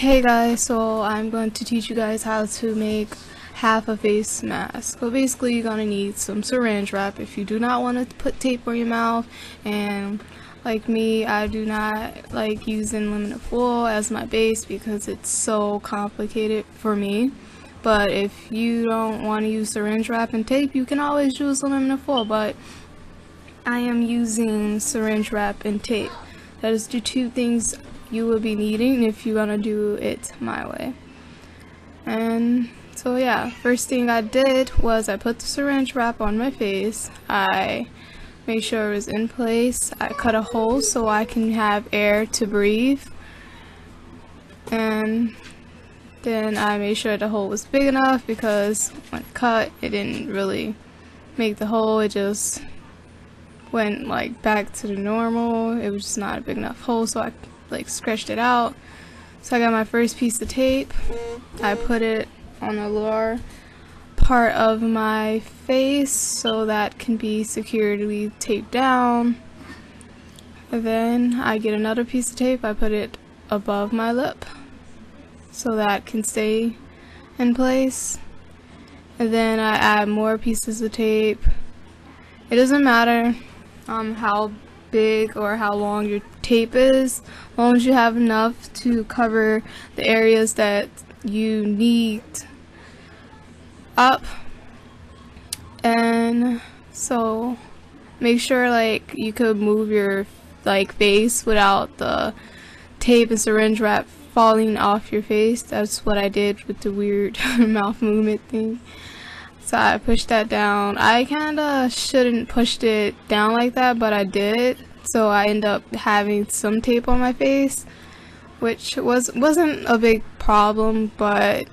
Hey guys, so I'm going to teach you guys how to make half a face mask. So basically you're going to need some syringe wrap if you do not want to put tape on your mouth, and like me, I do not like using aluminum foil as my base because it's so complicated for me. But if you don't want to use syringe wrap and tape, you can always use aluminum foil, but I am using syringe wrap and tape. That is the two things you will be needing if you're gonna do it my way. And so yeah, first thing I did was I put the syringe wrap on my face. I made sure it was in place. I cut a hole so I can have air to breathe. And then I made sure the hole was big enough because when cut, it didn't really make the hole. It just went like back to the normal. It was just not a big enough hole, so I like stretched it out. So I got my first piece of tape. I put it on a lower part of my face so that can be securely taped down. And then I get another piece of tape. I put it above my lip so that can stay in place. And then I add more pieces of tape. It doesn't matter how big or how long your tape is, as long as you have enough to cover the areas that you need up. And so make sure like you could move your face without the tape and syringe wrap falling off your face. That's what I did with the weird mouth movement thing. So I pushed that down. I kinda shouldn't pushed it down like that, but I did. So I ended up having some tape on my face, which wasn't a big problem, but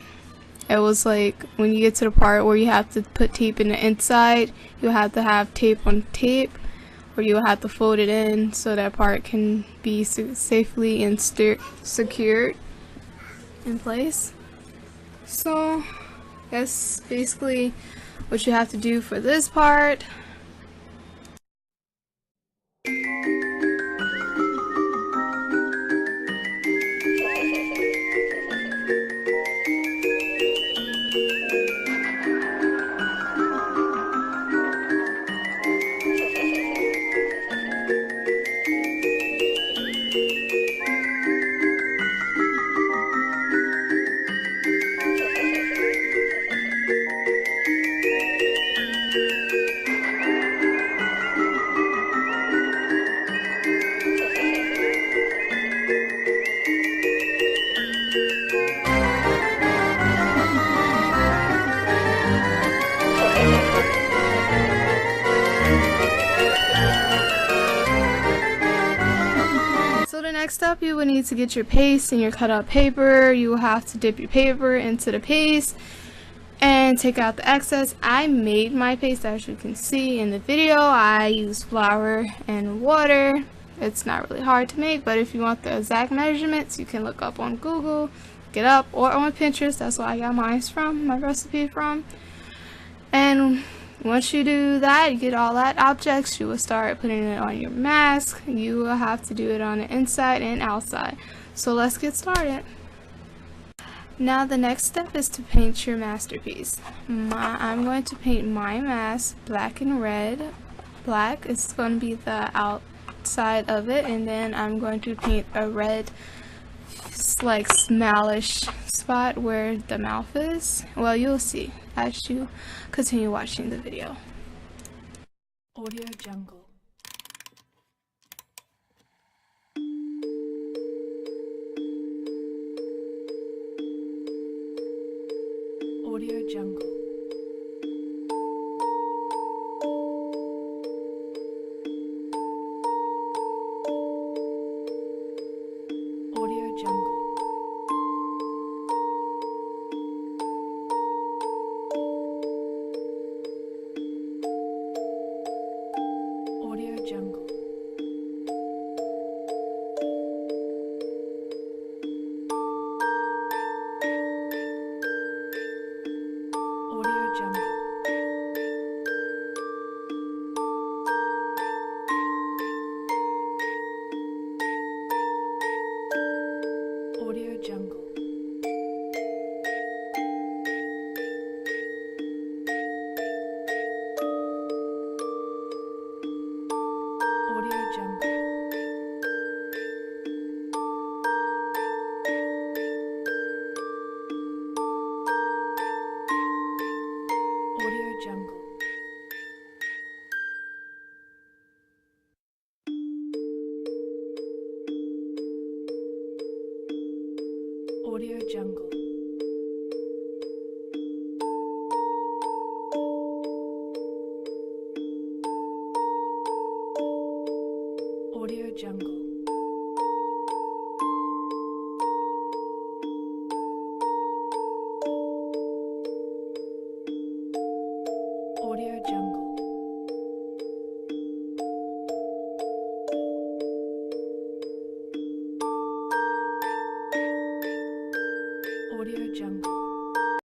it was like when you get to the part where you have to put tape in the inside, you have to have tape on tape, or you have to fold it in so that part can be safely and secured in place. So that's basically what you have to do for this part. So the next step, you will need to get your paste and your cut out paper. You will have to dip your paper into the paste and take out the excess. I made my paste, as you can see in the video. I use flour and water. It's not really hard to make, but if you want the exact measurements, you can look up on Google, look it up, or on Pinterest. That's where I got my recipe from. And once you do that, you get all that objects, you will start putting it on your mask. You will have to do it on the inside and outside. So let's get started. Now the next step is to paint your masterpiece. I'm going to paint my mask black and red. Black is going to be the outside of it, and then I'm going to paint a red like smallish spot where the mouth is. Well, you'll see as you continue watching the video. Audio Jungle. Audio Jungle. Audio Jungle. Audio Jungle. Audio Jungle. Audio Jungle. Audio Jungle. Audio Jungle. Audio Jungle. Audio Jungle.